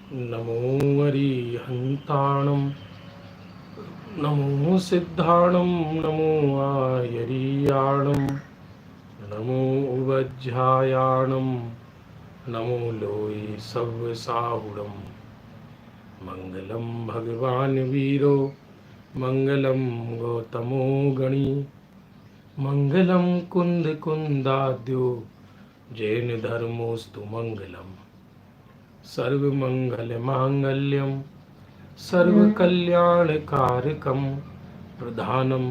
नमो अरिहन्ताणं नमो सिद्धाणं नमो आयरीयाणं नमो उवज्झायाणं नमो लोये सव्यसाहुणं मङ्गलं भगवान् वीरो मङ्गलं गौतमो गणी मङ्गलं कुन्दकुन्दाद्यो जैनधर्मोऽस्तु मङ्गलम् सर्वमङ्गलमाङ्गल्यं सर्वकल्याणकारकं प्रधानं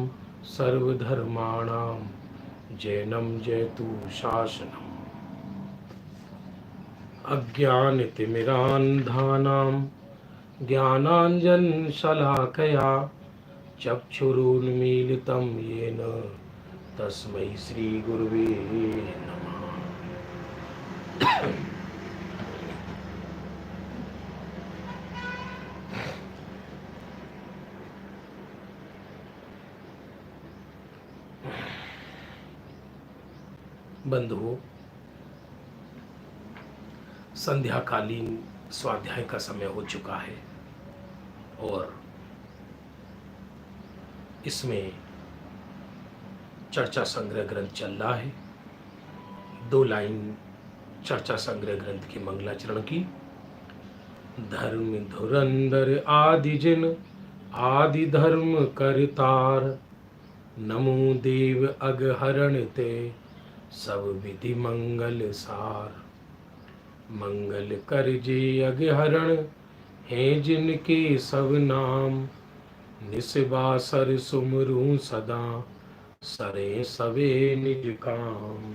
सर्वधर्माणां जैनं जयतु शासनम् अज्ञानतिमिरान्धानां ज्ञानाञ्जनशलाकया चक्षुरुन्मीलितं येन तस्मै श्रीगुरुवे नमः। बंधुओं, संध्याकालीन स्वाध्याय का समय हो चुका है और इसमें चर्चा संग्रह ग्रंथ चल रहा है। 2 लाइन चर्चा संग्रह ग्रंथ की मंगलाचरण की। धर्म धुरंधर आदि जिन आदि धर्म करतार, नमो देव अगहरण ते सब विधि मंगल सार। मंगल कर जे अगहरण हैं जिनके सब नाम, निस्वासर सुमरू सदा सरे सवे निज काम।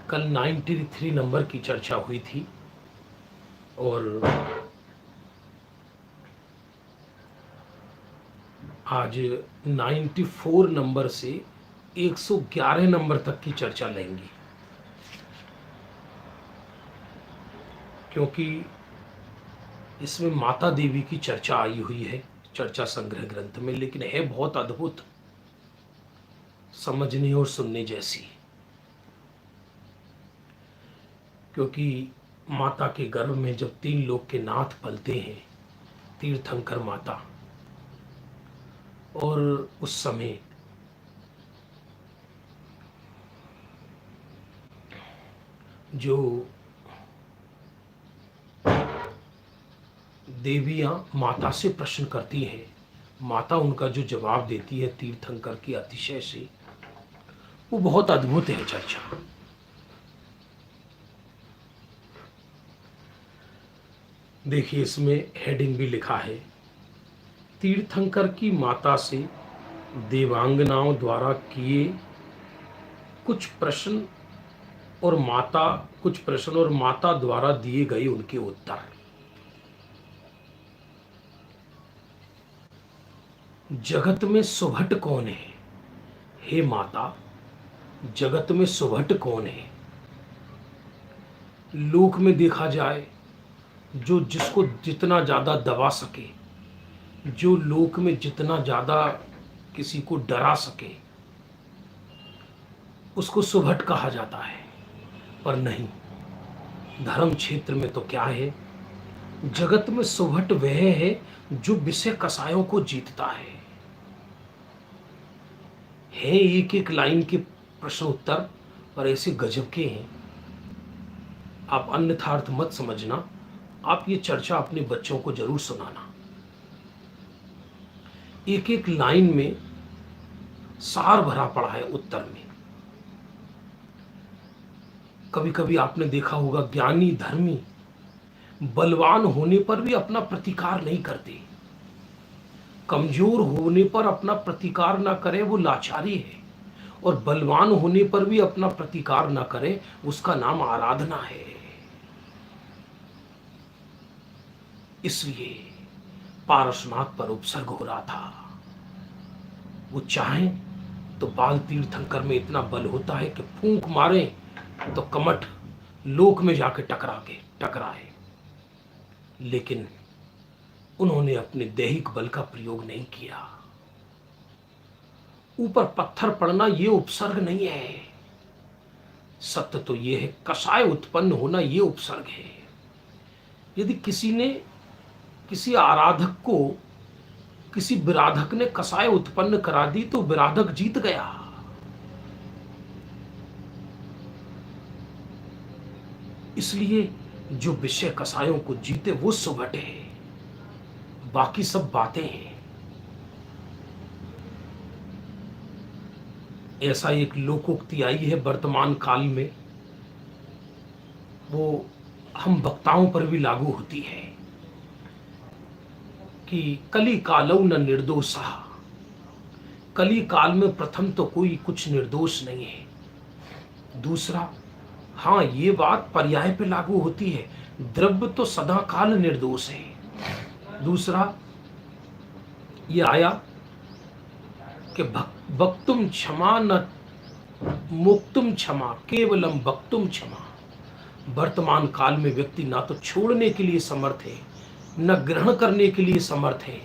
कल 93 नंबर की चर्चा हुई थी और आज 94 नंबर से 111 नंबर तक की चर्चा लेंगे, क्योंकि इसमें माता देवी की चर्चा आई हुई है चर्चा संग्रह ग्रंथ में, लेकिन है बहुत अद्भुत, समझने और सुनने जैसी। क्योंकि माता के गर्भ में जब 3 लोक के नाथ पलते हैं, तीर्थंकर माता, और उस समय जो देवियां माता से प्रश्न करती हैं, माता उनका जो जवाब देती है तीर्थंकर की अतिशय से, वो बहुत अद्भुत है चर्चा। देखिए, इसमें हेडिंग भी लिखा है, तीर्थंकर की माता से देवांगनाओं द्वारा किए कुछ प्रश्न और माता द्वारा दिए गए उनके उत्तर। जगत में सुभट कौन है? हे माता, जगत में सुभट कौन है? लोक में देखा जाए, जो जिसको जितना ज्यादा दबा सके, जो लोक में जितना ज्यादा किसी को डरा सके, उसको सुभट कहा जाता है। पर नहीं, धर्म क्षेत्र में तो क्या है, जगत में सुभट वह है जो विषय कसायों को जीतता है। एक एक लाइन के प्रश्न उत्तर, पर ऐसे गजब के हैं, आप अन्यथार्थ मत समझना। आप ये चर्चा अपने बच्चों को जरूर सुनाना। एक एक लाइन में सार भरा पड़ा है उत्तर में। कभी कभी आपने देखा होगा, ज्ञानी धर्मी बलवान होने पर भी अपना प्रतिकार नहीं करते, कमजोर होने पर अपना प्रतिकार ना करे वो लाचारी है, और बलवान होने पर भी अपना प्रतिकार ना करे उसका नाम आराधना है। इसलिए पारसनाथ पर उपसर्ग हो रहा था। वो चाहें तो बाल तीर्थंकर में इतना बल होता है कि फूंक मारे तो कमठ लोक में जाके टकराए, लेकिन उन्होंने अपने दैहिक बल का प्रयोग नहीं किया। ऊपर पत्थर पड़ना ये उपसर्ग नहीं है। सत्य तो ये है, कषाय उत्पन्न होना ये उपसर्ग है। यदि किसी ने, किसी आराधक को किसी विराधक ने कषाय उत्पन्न करा दी तो विराधक जीत गया। इसलिए जो विषय कषायों को जीते वो सुभट है, बाकी सब बातें हैं। ऐसा एक लोकोक्ति आई है वर्तमान काल में, वो हम वक्ताओं पर भी लागू होती है कि कली कालौ न निर्दोषः। कली काल में प्रथम तो कोई कुछ निर्दोष नहीं है। दूसरा, हाँ ये बात पर्याय पे लागू होती है, द्रव्य तो सदा काल निर्दोष है। दूसरा ये आया कि वक्तुम क्षमा न मुक्तुम क्षमा, केवलम वक्तुम क्षमा। वर्तमान काल में व्यक्ति ना तो छोड़ने के लिए समर्थ है, न ग्रहण करने के लिए समर्थ है।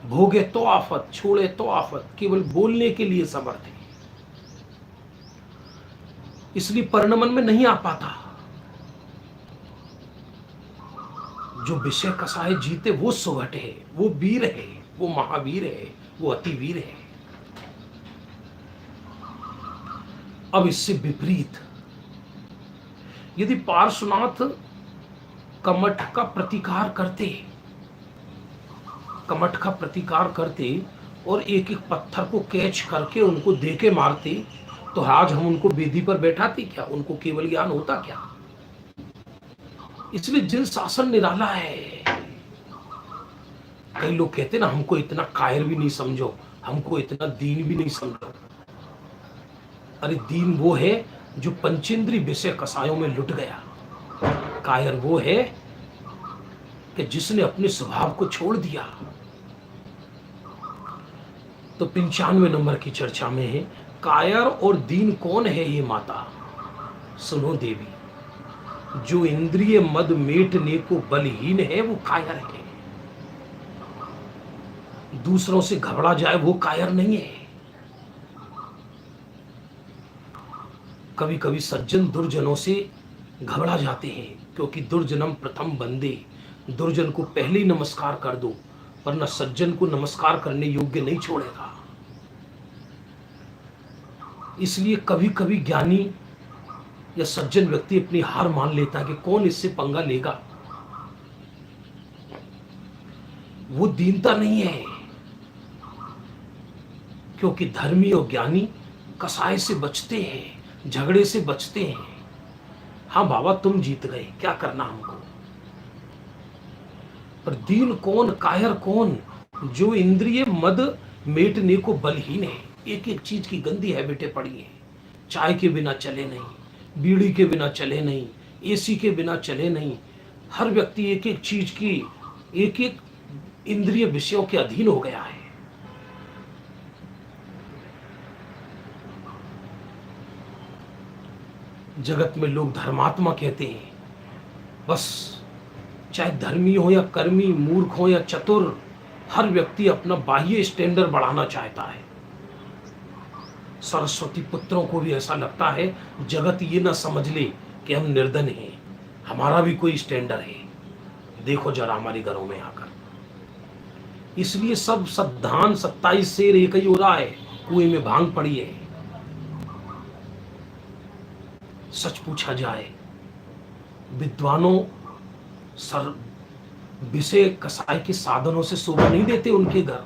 भोगे तो आफत, छोड़े तो आफत, केवल बोलने के लिए समर्थ है। इसलिए परिणमन में नहीं आ पाता। जो विषय कषाय जीते वो सुभट है, वो वीर है, वो महावीर है, वो अतिवीर है। अब इससे विपरीत यदि पार्श्वनाथ कमठ का प्रतिकार करते, कमठ का प्रतिकार करते और एक एक पत्थर को कैच करके उनको दे के मारते, तो आज हम उनको वेदी पर बैठाते क्या? उनको केवल ज्ञान होता क्या? इसलिए जिन शासन निराला है। कई लोग कहते ना हमको इतना कायर भी नहीं समझो, हमको इतना दीन भी नहीं समझो। अरे दीन वो है जो पंचेंद्री विषय कषायों में लुट गया। कायर वो है कि जिसने अपने स्वभाव को छोड़ दिया। तो 95 नंबर की चर्चा में है, कायर और दीन कौन है ये माता? सुनो देवी, जो इंद्रिय मद मेटने को बलहीन है वो कायर है। दूसरों से घबरा जाए वो कायर नहीं है। कभी कभी सज्जन दुर्जनों से घबरा जाते हैं, क्योंकि दुर्जनम प्रथम बंदे। दुर्जन को पहले ही नमस्कार कर दो, वरना सज्जन को नमस्कार करने योग्य नहीं छोड़ेगा। इसलिए कभी कभी ज्ञानी या सज्जन व्यक्ति अपनी हार मान लेता है कि कौन इससे पंगा लेगा। वो दीनता नहीं है, क्योंकि धर्मी और ज्ञानी कसाय से बचते हैं, झगड़े से बचते हैं। हाँ बाबा तुम जीत गए, क्या करना हमको। पर दीन कौन, कायर कौन? जो इंद्रिय मद मेटने को बलहीन है। एक एक चीज की गंदी हैबिटें पड़ी हैं। चाय के बिना चले नहीं, बीड़ी के बिना चले नहीं, एसी के बिना चले नहीं। हर व्यक्ति एक एक चीज की, एक एक इंद्रिय विषयों के अधीन हो गया है। जगत में लोग धर्मात्मा कहते हैं, बस चाहे धर्मी हो या कर्मी, मूर्ख हो या चतुर, हर व्यक्ति अपना बाह्य स्टैंडर्ड बढ़ाना चाहता है। सरस्वती पुत्रों को भी ऐसा लगता है जगत ये ना समझ ले कि हम निर्धन हैं, हमारा भी कोई स्टैंडर्ड है, देखो जरा हमारे घरों में आकर। इसलिए सब सद्धान 27 शेर एक ही हो रहा है, कुएं में भांग पड़ी है। सच पूछा जाए, विद्वानों सर विषय कसाई के साधनों से शोभा नहीं देते उनके घर,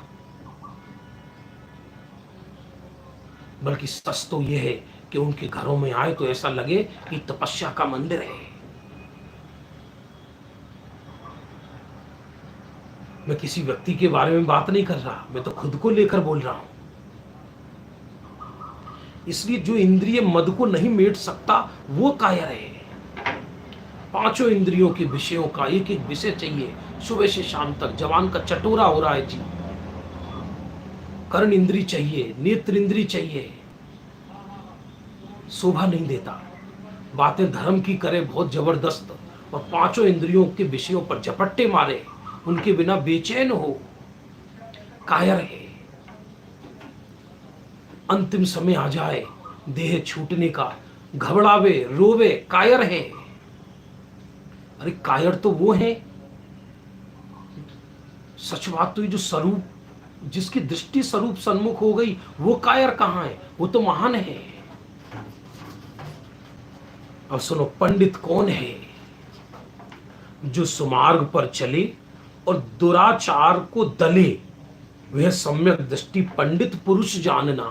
बल्कि सच तो यह है कि उनके घरों में आए तो ऐसा लगे कि तपस्या का मंदिर है। मैं किसी व्यक्ति के बारे में बात नहीं कर रहा, मैं तो खुद को लेकर बोल रहा हूं। इसलिए जो इंद्रिय मद को नहीं मेट सकता वो कायर है। पांचों इंद्रियों के विषयों का एक एक विषय चाहिए सुबह से शाम तक। जवान का चटोरा हो रहा है जी। कर्ण इंद्री चाहिए, नेत्र इंद्री चाहिए, शोभा नहीं देता। बातें धर्म की करे बहुत जबरदस्त, और पांचों इंद्रियों के विषयों पर झपट्टे मारे, उनके बिना बेचैन हो, कायर है। अंतिम समय आ जाए देह छूटने का, घबरावे रोवे कायर है। अरे कायर तो वो है, सच बात तो ये जो स्वरूप, जिसकी दृष्टि स्वरूप सन्मुख हो गई, वो कायर कहाँ है? वो तो महान है। अब सुनो, पंडित कौन है? जो सुमार्ग पर चले और दुराचार को दले, वह सम्यक दृष्टि पंडित पुरुष जानना।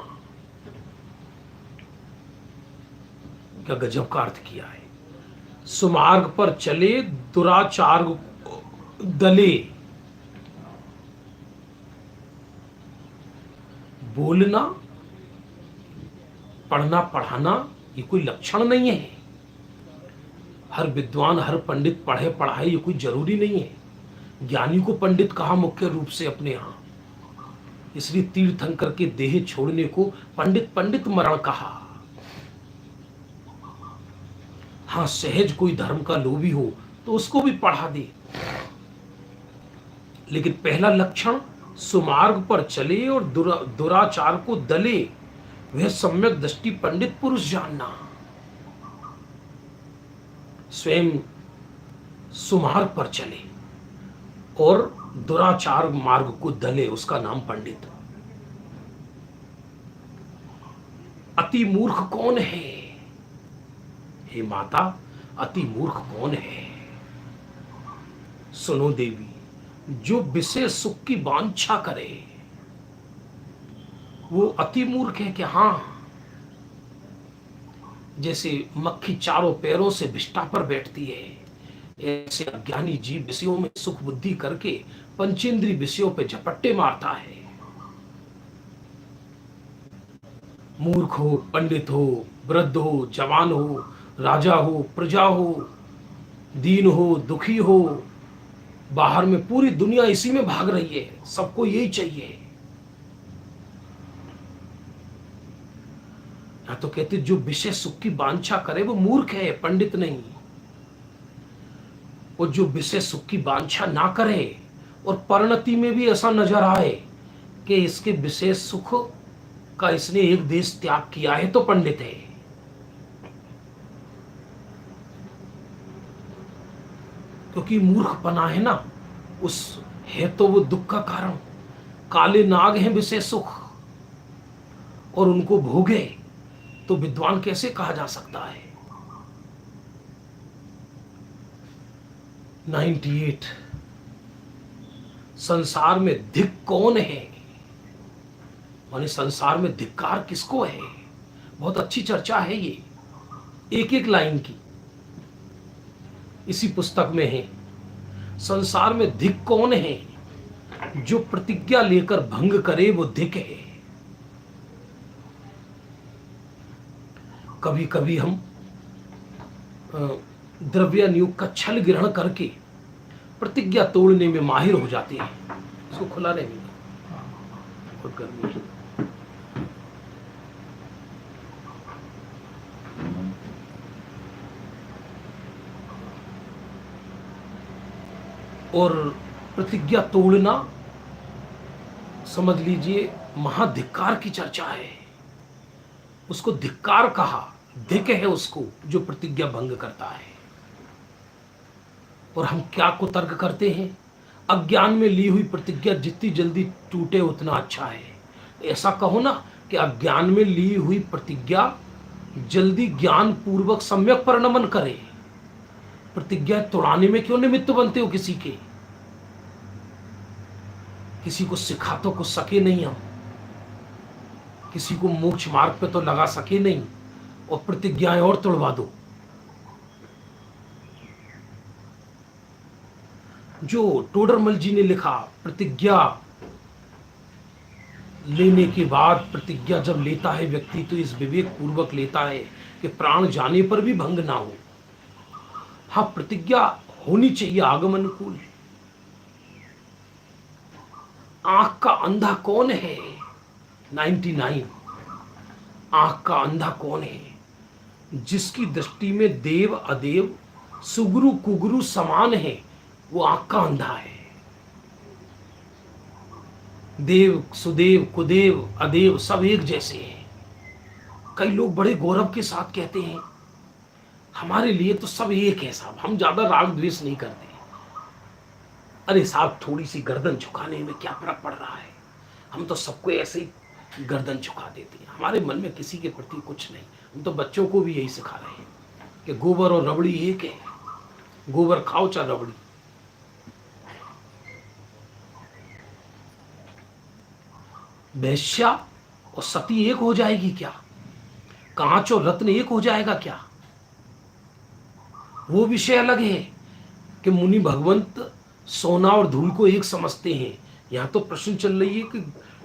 क्या गजब का अर्थ किया है। सुमार्ग पर चले दुराचार दले। बोलना पढ़ना पढ़ाना ये कोई लक्षण नहीं है। हर विद्वान हर पंडित पढ़े पढ़ाए ये कोई जरूरी नहीं है। ज्ञानी को पंडित कहा मुख्य रूप से अपने यहां, इसलिए तीर्थंकर के देह छोड़ने को पंडित पंडित मरण कहा। हाँ, सहज कोई धर्म का लोभी हो तो उसको भी पढ़ा दे, लेकिन पहला लक्षण सुमार्ग पर चले और दुराचार को दले, वह सम्यक दृष्टि पंडित पुरुष जानना। स्वयं सुमार्ग पर चले और दुराचार मार्ग को दले, उसका नाम पंडित। अति मूर्ख कौन है? हे माता, अति मूर्ख कौन है? सुनो देवी, जो विषय सुख की वांछा करे वो अति मूर्ख है। क्या? हाँ, जैसे मक्खी चारों पैरों से विष्ठा पर बैठती है, ऐसे अज्ञानी जीव विषयों में सुख बुद्धि करके पंचेंद्रीय विषयों पे झपट्टे मारता है। मूर्ख हो, पंडित हो, वृद्ध हो, जवान हो, राजा हो, प्रजा हो, दीन हो, दुखी हो, बाहर में पूरी दुनिया इसी में भाग रही है, सबको यही चाहिए। तो कहते जो विषय सुख की वांछा करे वो मूर्ख है, पंडित नहीं। और जो विषय सुख की वांछा ना करे और परिणति में भी ऐसा नजर आए कि इसके विषय सुख का इसने एक देश त्याग किया है, तो पंडित है। क्योंकि मूर्खपना है ना, उस है तो वो दुख का कारण। काले नाग हैं विषय सुख और उनको भोगे तो विद्वान कैसे कहा जा सकता है? 98 संसार में धिक कौन है? माने संसार में धिक्कार किसको है? बहुत अच्छी चर्चा है ये, एक एक लाइन की इसी पुस्तक में है। संसार में धिक कौन है? जो प्रतिज्ञा लेकर भंग करे वो धिक है। कभी कभी हम द्रव्य नियोग का छल ग्रहण करके प्रतिज्ञा तोड़ने में माहिर हो जाते हैं। इसको खुला नहीं मिला, बहुत गर्मी है। और प्रतिज्ञा तोड़ना समझ लीजिए महाधिक्कार की चर्चा है। उसको धिक्कार कहा, धिक है उसको जो प्रतिज्ञा भंग करता है। और हम क्या कुतर्क करते हैं? अज्ञान में ली हुई प्रतिज्ञा जितनी जल्दी टूटे उतना अच्छा है। ऐसा कहो ना कि अज्ञान में ली हुई प्रतिज्ञा जल्दी ज्ञान पूर्वक सम्यक परिणमन करे। प्रतिज्ञा तोड़ाने में क्यों निमित्त बनते हो किसी के? किसी को सिखा तो कुछ सके नहीं हम, किसी को मोक्ष मार्ग पे तो लगा सके नहीं, और प्रतिज्ञाएं और तोड़वा दो। जो टोडरमल जी ने लिखा, प्रतिज्ञा लेने के बाद, प्रतिज्ञा जब लेता है व्यक्ति तो इस विवेक पूर्वक लेता है कि प्राण जाने पर भी भंग ना हो। हाँ, प्रतिज्ञा होनी चाहिए आगम अनुकूल। आंख का अंधा कौन है? 99 आंख का अंधा कौन है? जिसकी दृष्टि में देव अदेव सुगुरु कुगुरु समान है, वो आंख का अंधा है। देव सुदेव कुदेव अदेव सब एक जैसे हैं। कई लोग बड़े गौरव के साथ कहते हैं हमारे लिए तो सब एक है साहब, हम ज्यादा राग द्वेष नहीं करते। अरे साहब, थोड़ी सी गर्दन झुकाने में क्या फर्क पड़ रहा है? हम तो सबको ऐसे ही गर्दन झुका देते हैं, हमारे मन में किसी के प्रति कुछ नहीं। हम तो बच्चों को भी यही सिखा रहे हैं कि गोबर और रबड़ी एक है, गोबर खाओ चाहे रबड़ी। वैश्या और सती एक हो जाएगी क्या? कांच और रत्न एक हो जाएगा क्या? वो विषय अलग है कि मुनि भगवंत सोना और धूल को एक समझते हैं। यहां तो प्रश्न चल रही है कि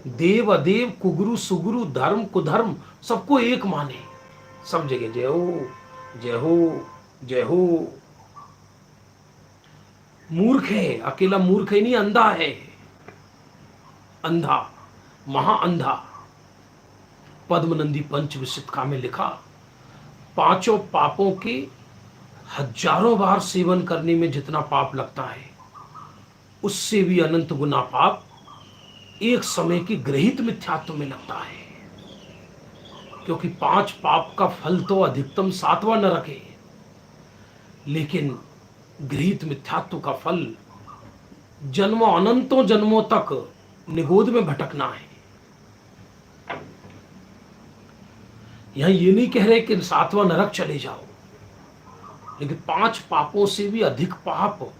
देव अदेव, कुगुरु सुगुरु, धर्म कुधर्म सबको एक माने। सब जगह जय हो जय हो जय हो। मूर्ख है, अकेला मूर्ख ही नहीं, अंधा है, अंधा, महाअंधा। पद्मनंदी पंचविंशतिका में लिखा, पांचों पापों के हजारों बार सेवन करने में जितना पाप लगता है, उससे भी अनंत गुना पाप एक समय की गृहित मिथ्यात्व में लगता है। क्योंकि 5 पाप का फल तो अधिकतम 7वां नरक है, लेकिन गृहित मिथ्यात्व का फल जन्मों, अनंतों जन्मों तक निगोद में भटकना है। यहां ये नहीं कह रहे कि 7वां नरक चले जाओ, लेकिन 5 पापों से भी अधिक पाप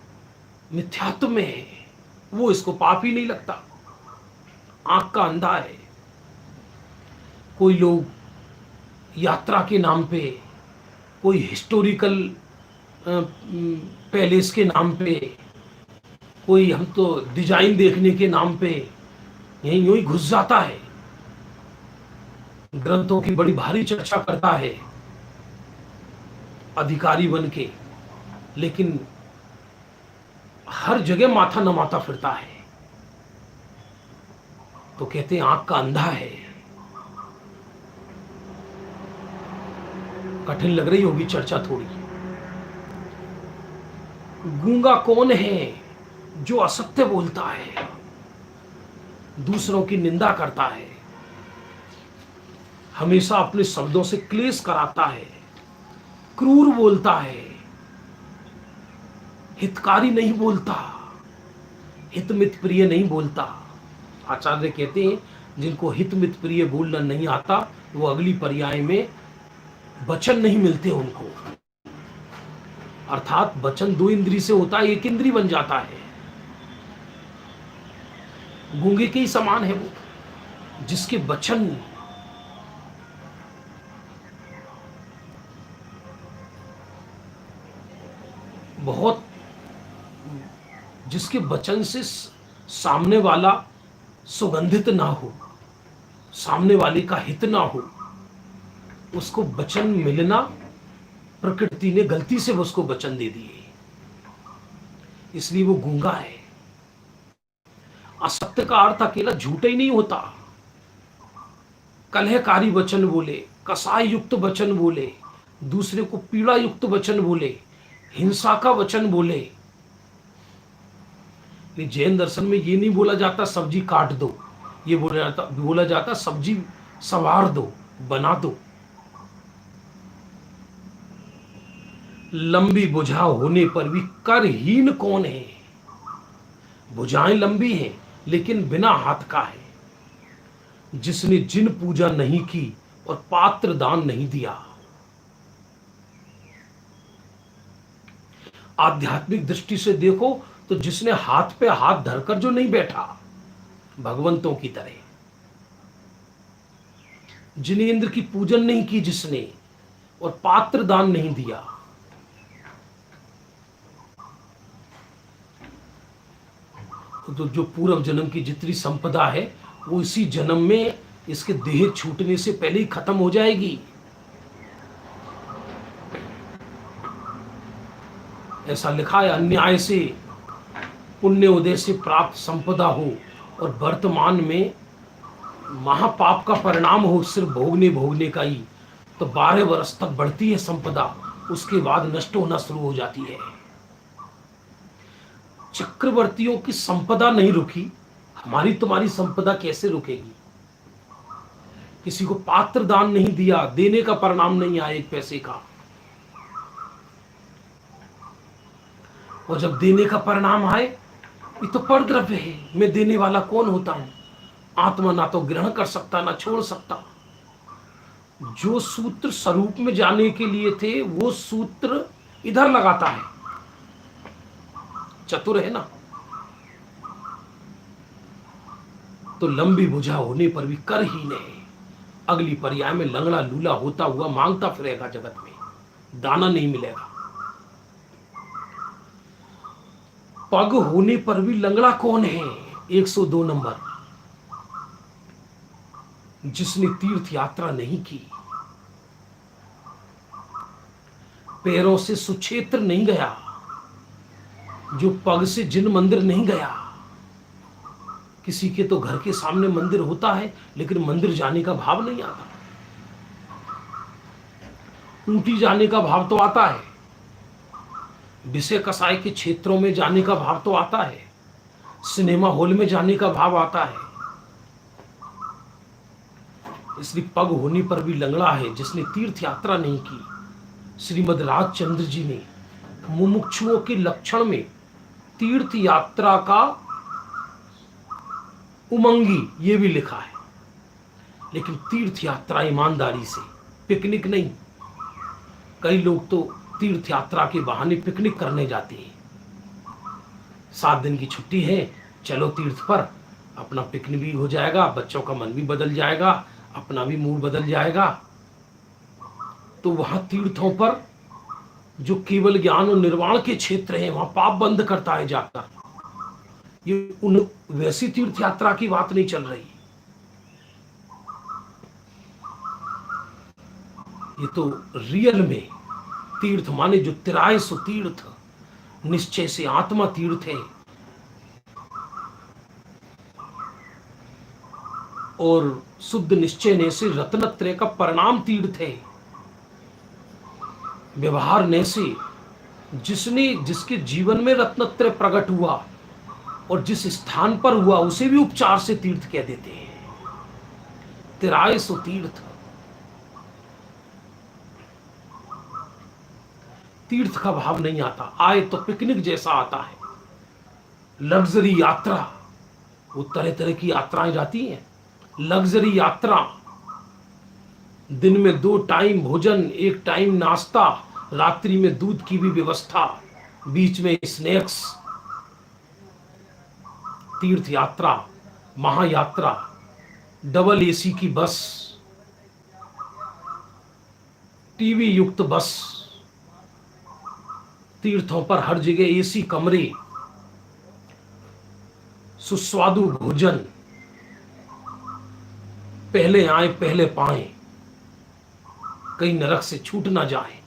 मिथ्यात्व में है, वो इसको पाप ही नहीं लगता, आंख का अंधा है। कोई लोग यात्रा के नाम पे, कोई हिस्टोरिकल पैलेस के नाम पे, कोई हम तो डिजाइन देखने के नाम पे यहीं यूं ही घुस जाता है, ग्रंथों की बड़ी भारी चर्चा करता है अधिकारी बन के, लेकिन हर जगह माथा नमाता फिरता है। तो कहते हैं आंख का अंधा है। कठिन लग रही होगी चर्चा थोड़ी। गूंगा कौन है? जो असत्य बोलता है, दूसरों की निंदा करता है, हमेशा अपने शब्दों से क्लेश कराता है, क्रूर बोलता है, हितकारी नहीं बोलता, हितमित प्रिय नहीं बोलता। आचार्य कहते हैं जिनको हितमित प्रिय बोलना नहीं आता, वो अगली पर्याय में वचन नहीं मिलते उनको। अर्थात वचन 2 इंद्री से होता है, 1 इंद्री बन जाता है। गूंगे के ही समान है वो, जिसके वचन बहुत, जिसके वचन से सामने वाला सुगंधित ना हो, सामने वाले का हित ना हो, उसको वचन मिलना, प्रकृति ने गलती से उसको वचन दे दिए, इसलिए वो गूंगा है। असत्य का अर्थ अकेला झूठा ही नहीं होता। कलहकारी वचन बोले, कसाय युक्त वचन बोले, दूसरे को पीड़ा युक्त वचन बोले, हिंसा का वचन बोले। जैन दर्शन में ये नहीं बोला जाता सब्जी काट दो, ये बोला जाता सब्जी संवार दो, बना दो। लंबी भुजा होने पर भी करहीन कौन है? भुजाएं लंबी हैं लेकिन बिना हाथ का है। जिसने जिन पूजा नहीं की और पात्र दान नहीं दिया। आध्यात्मिक दृष्टि से देखो तो जिसने हाथ पे हाथ धरकर जो नहीं बैठा भगवंतों की तरह, जिनेंद्र की पूजन नहीं की जिसने और पात्र दान नहीं दिया, तो जो पूर्व जन्म की जितनी संपदा है वो इसी जन्म में इसके देह छूटने से पहले ही खत्म हो जाएगी। ऐसा लिखा है, अन्याय से पुण्य उदय से प्राप्त संपदा हो और वर्तमान में महापाप का परिणाम हो सिर्फ भोगने का ही, तो 12 वर्ष तक बढ़ती है संपदा, उसके बाद नष्ट होना शुरू हो जाती है। चक्रवर्तियों की संपदा नहीं रुकी, हमारी तुम्हारी संपदा कैसे रुकेगी? किसी को पात्र दान नहीं दिया, देने का परिणाम नहीं आया एक पैसे का। और जब देने का परिणाम आए, ये तो परद्रव्य है, मैं देने वाला कौन होता हूं? आत्मा ना तो ग्रहण कर सकता ना छोड़ सकता। जो सूत्र स्वरूप में जाने के लिए थे वो सूत्र इधर लगाता है। चतुर है ना। तो लंबी बुझा होने पर भी कर ही नहीं। अगली पर्याय में लंगड़ा लूला होता हुआ मांगता फिरेगा जगत में, दाना नहीं मिलेगा। पग होने पर भी लंगड़ा कौन है? 102 नंबर, जिसने तीर्थ यात्रा नहीं की, पैरों से सुक्षेत्र नहीं गया, जो पग से जिन मंदिर नहीं गया। किसी के तो घर के सामने मंदिर होता है लेकिन मंदिर जाने का भाव नहीं आता। ऊटी जाने का भाव तो आता है, विषय कसाय के क्षेत्रों में जाने का भाव तो आता है, सिनेमा हॉल में जाने का भाव आता है। इसलिए पग होने पर भी लंगड़ा है जिसने तीर्थ यात्रा नहीं की। श्रीमद राजचंद्र जी ने मुमुक्षुओं के लक्षण में तीर्थ यात्रा का उमंगी ये भी लिखा है, लेकिन तीर्थ यात्रा ईमानदारी से, पिकनिक नहीं। कई लोग तो तीर्थ यात्रा के बहाने पिकनिक करने जाते हैं। 7 दिन की छुट्टी है, चलो तीर्थ पर, अपना पिकनिक भी हो जाएगा, बच्चों का मन भी बदल जाएगा, अपना भी मूड बदल जाएगा। तो वहां तीर्थों पर जो केवल ज्ञान और निर्वाण के क्षेत्र हैं वहां पाप बंद करता है जाकर। ये उन वैसी तीर्थ यात्रा की बात नहीं चल रही। ये तो रियल में तीर्थ माने जो तिराय सु तीर्थ, निश्चय से आत्मा तीर्थ है। और शुद्ध निश्चय ने से रत्नत्रय का परिणाम तीर्थ है। व्यवहार ने से जिसके जीवन में रत्नत्रय प्रकट हुआ और जिस स्थान पर हुआ उसे भी उपचार से तीर्थ कह देते हैं। तिराय सु तीर्थ, तीर्थ का भाव नहीं आता। आए तो पिकनिक जैसा आता है, लग्जरी यात्रा। वो तरह तरह की यात्राएं जाती हैं। लग्जरी यात्रा, दिन में 2 टाइम भोजन, 1 टाइम नाश्ता, रात्रि में दूध की भी व्यवस्था, बीच में स्नैक्स। तीर्थ यात्रा, महायात्रा, डबल एसी की बस, टीवी युक्त बस, तीर्थों पर हर जगह एसी कमरे, सुस्वादु भोजन, पहले आए पहले पाए, कहीं नरक से छूट ना जाए।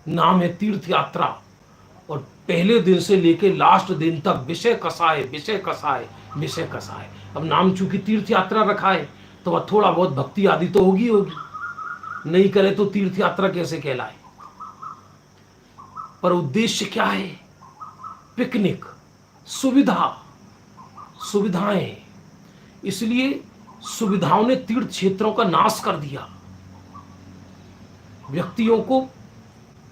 नाम है तीर्थ यात्रा। और पहले दिन से लेके लास्ट दिन तक विषय कसाए, विषय कसाए, विषय कसाए। अब नाम चूंकि तीर्थ यात्रा रखा है तो वह थोड़ा बहुत भक्ति आदि तो होगी होगी, नहीं करे तो तीर्थ यात्रा कैसे कहलाए। पर उद्देश्य क्या है? पिकनिक, सुविधा, सुविधाएं। इसलिए सुविधाओं ने तीर्थ क्षेत्रों का नाश कर दिया। व्यक्तियों को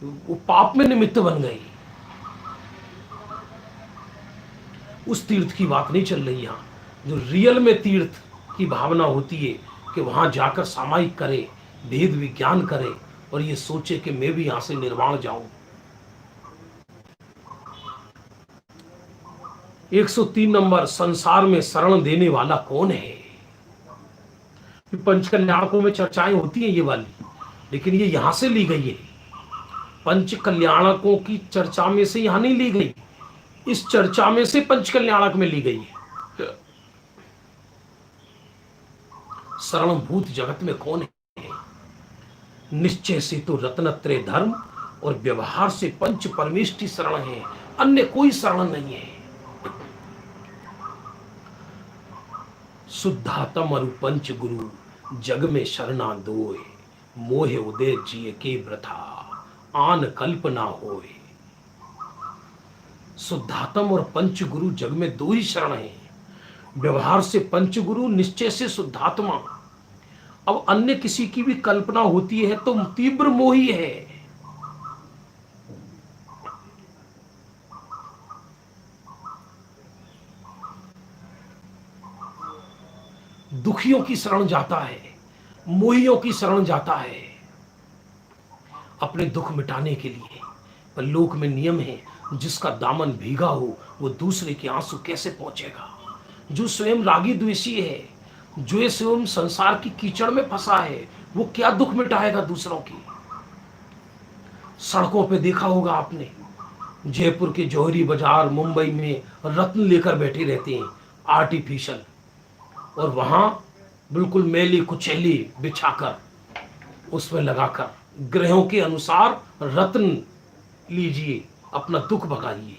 वो पाप में निमित्त बन गई। उस तीर्थ की बात नहीं चल रही यहां। जो रियल में तीर्थ की भावना होती है कि वहां जाकर सामायिक करे, भेद विज्ञान करे और ये सोचे कि मैं भी यहां से निर्वाण जाऊं। 103 नंबर, संसार में शरण देने वाला कौन है? पंच कल्याणकों में चर्चाएं होती हैं ये वाली, लेकिन ये यहां से ली गई है। पंच कल्याणकों की चर्चा में से यहां नहीं ली गई, इस चर्चा में से पंच कल्याणक में ली गई है। शरणभूत जगत में कौन है? निश्चय से तो रत्नत्रय धर्म और व्यवहार से पंच परमेष्टि शरण है, अन्य कोई शरण नहीं है। शुद्धातम और पंच गुरु जग में शरणा दोए, मोहे उदय जिय के व्रथा आन कल्पना होए। शुद्धातम और पंच गुरु जग में 2 ही शरण हैं, व्यवहार से पंचगुरु, निश्चय से शुद्धात्मा। अब अन्य किसी की भी कल्पना होती है तो तीव्र मोही है। दुखियों की शरण जाता है, मोहियों की शरण जाता है अपने दुख मिटाने के लिए। पर लोक में नियम है, जिसका दामन भीगा हो वो दूसरे के आंसू कैसे पहुंचेगा। जो स्वयं रागी द्वेषी है, जो स्वयं संसार की कीचड़ में फंसा है, वो क्या दुख मिटाएगा दूसरों की। सड़कों पे देखा होगा आपने, जयपुर के जौहरी बाजार, मुंबई में रत्न लेकर बैठे रहते हैं आर्टिफिशियल, और वहां बिल्कुल मैली कुचैली बिछाकर उसमें लगाकर ग्रहों के अनुसार रत्न लीजिए, अपना दुख भगाइए।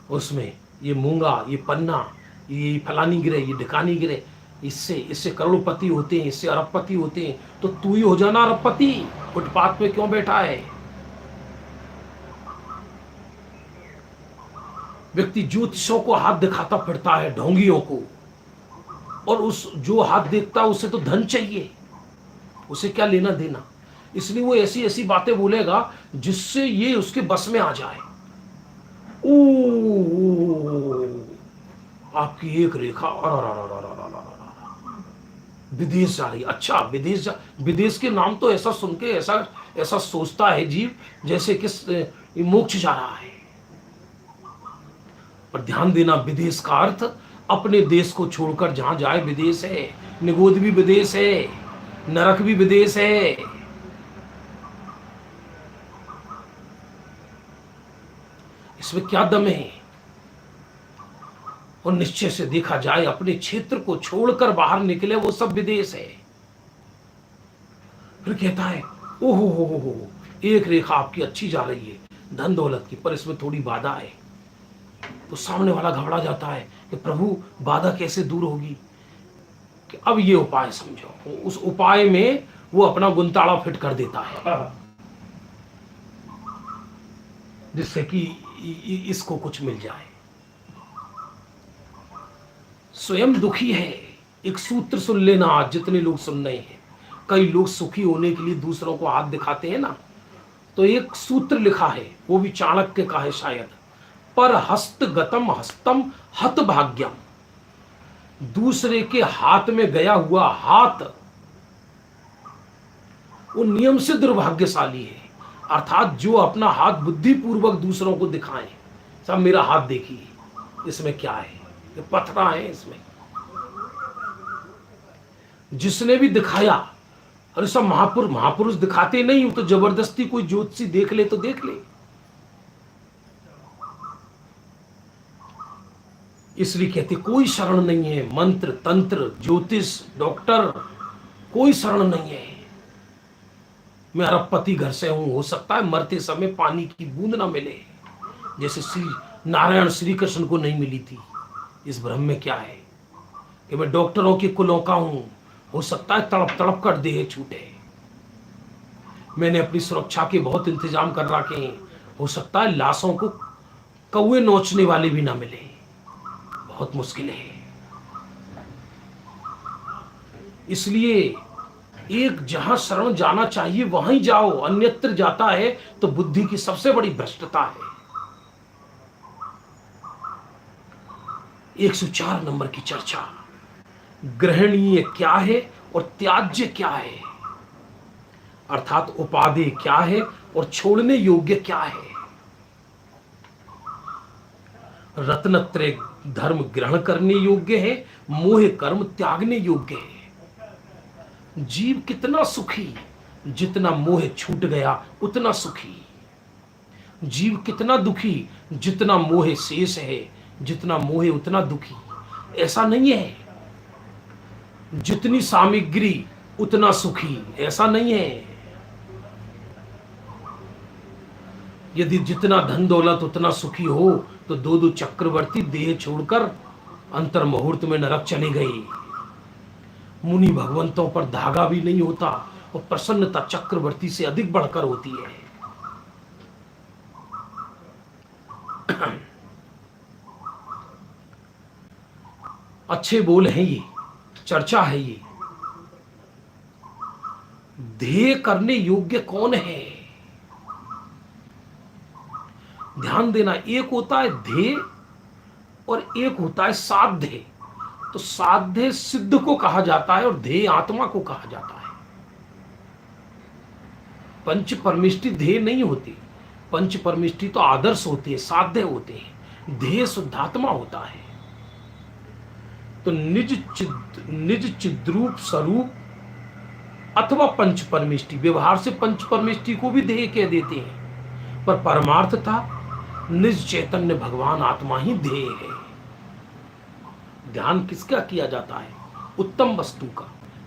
उसमें ये मूंगा, ये पन्ना, ये फलानी गिरे, ये ढिकानी गिरे, इससे इससे करोड़पति होते हैं, इससे अरबपति होते हैं। तो तू ही हो जाना अरबपति, फुटपाथ पे क्यों बैठा है। व्यक्ति ज्योतिषों को हाथ दिखाता फिरता है, ढोंगियों को, और उस जो हाथ देखता है उसे तो धन चाहिए, उसे क्या लेना देना। इसलिए वो ऐसी ऐसी बातें बोलेगा जिससे ये उसके बस में आ जाए। ओ, आपकी एक रेखा विदेश जा रही। अच्छा, विदेश के नाम तो ऐसा सुन के ऐसा ऐसा सोचता है जीव जैसे किस मोक्ष जा रहा है। पर ध्यान देना, विदेश का अर्थ अपने देश को छोड़कर जहां जाए विदेश है। निगोद भी विदेश है, नरक भी विदेश है। इसमें क्या दम है। और निश्चय से देखा जाए, अपने क्षेत्र को छोड़कर बाहर निकले वो सब विदेश है। फिर कहता है ओहो हो, एक रेखा आपकी अच्छी जा रही है धन दौलत की, पर इसमें थोड़ी बाधा है। तो सामने वाला घबरा जाता है कि प्रभु बाधा कैसे दूर होगी। कि अब ये उपाय समझो। उस उपाय में वो अपना गुंताड़ा फिट कर देता है जिससे कि इसको कुछ मिल जाए। स्वयं दुखी है। एक सूत्र सुन लेना आज, जितने लोग सुन रहे हैं। कई लोग सुखी होने के लिए दूसरों को हाथ दिखाते हैं ना, तो एक सूत्र लिखा है, वो भी चाणक्य का है शायद। पर हस्तगतम हस्तम हत भाग्यम। दूसरे के हाथ में गया हुआ हाथ वो नियम से दुर्भाग्यशाली है। अर्थात जो अपना हाथ बुद्धिपूर्वक दूसरों को दिखाएं, सब मेरा हाथ देखिए, इसमें क्या है, ये पथरा है इसमें। जिसने भी दिखाया, अरे सब महापुरुष दिखाते नहीं हो तो जबरदस्ती कोई ज्योतिषी देख ले तो देख ले। इसलिए कहते कोई शरण नहीं है, मंत्र तंत्र ज्योतिष डॉक्टर कोई शरण नहीं है। मैं अरबपति घर से हूं, हो सकता है मरते समय पानी की बूंद ना मिले, जैसे श्री नारायण श्री कृष्ण को नहीं मिली थी। इस भ्रम में क्या है कि मैं डॉक्टरों के कुलों का हूं, हो सकता है तड़प तड़प कर देह छूटे। मैंने अपनी सुरक्षा के बहुत इंतजाम कर रखे हैं, हो सकता है लाशों को कौवे नोचने वाले भी ना मिले, बहुत मुश्किल है। इसलिए एक जहां शरण जाना चाहिए वहां ही जाओ, अन्यत्र जाता है तो बुद्धि की सबसे बड़ी भ्रष्टता है। 104 नंबर की चर्चा, ग्रहणीय क्या है और त्याज्य क्या है, अर्थात उपादेय क्या है और छोड़ने योग्य क्या है। रत्नत्रय धर्म ग्रहण करने योग्य है, मोह कर्म त्यागने योग्य है। जीव कितना सुखी, जितना मोह छूट गया उतना सुखी। जीव कितना दुखी, जितना मोह शेष है, जितना मोह उतना दुखी। ऐसा नहीं है जितनी सामग्री उतना सुखी, ऐसा नहीं है। यदि जितना धन दौलत उतना सुखी हो तो दो चक्रवर्ती देह छोड़कर अंतर मुहूर्त में नरक चले गए। मुनि भगवंतों पर धागा भी नहीं होता और प्रसन्नता चक्रवर्ती से अधिक बढ़कर होती है। अच्छे बोल हैं ये, चर्चा है ये। ध्येय करने योग्य कौन है? ध्यान देना, एक होता है ध्येय और एक होता है साध्य। तो साध्य सिद्ध को कहा जाता है और ध्येय आत्मा को कहा जाता है। पंच परमिष्टि ध्येय नहीं होती, पंच परमिष्टि तो आदर्श होती है, साध्य होते हैं। ध्येय शुद्धात्मा होता है। तो निज चिद्रूप स्वरूप अथवा पंच परमिष्टि, व्यवहार से पंच परमिष्टि को भी ध्येय कह देते हैं, पर परमार्थता निज चैतन्य भगवान आत्मा ही ध्येय है। ध्यान किसका किया जाता है? उत्तम वस्तु का।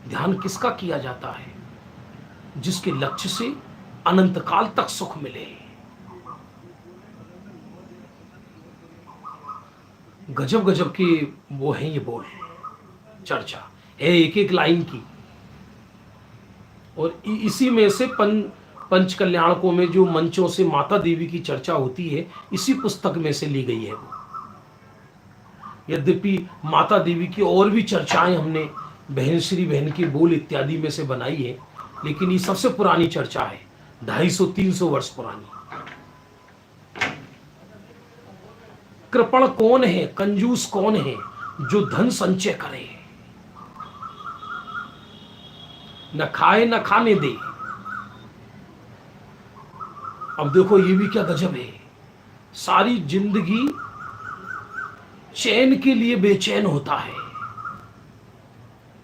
ध्यान किसका किया जाता है? जिसके लक्ष्य से अनंत काल तक सुख मिले। गजब गजब के वो हैं ये बोल, चर्चा है एक एक लाइन की। और इसी में से पंच कल्याणकों में जो मंचों से माता देवी की चर्चा होती है, इसी पुस्तक में से ली गई है वो। यद्यपि माता देवी की और भी चर्चाएं हमने बहन श्री बहन के बोल इत्यादि में से बनाई है, लेकिन ये सबसे पुरानी चर्चा है, 250-300 वर्ष पुरानी। कृपण कौन है, कंजूस कौन है जो धन संचय करे, न खाए न खाने दे। अब देखो ये भी क्या गजब है, सारी जिंदगी चैन के लिए बेचैन होता है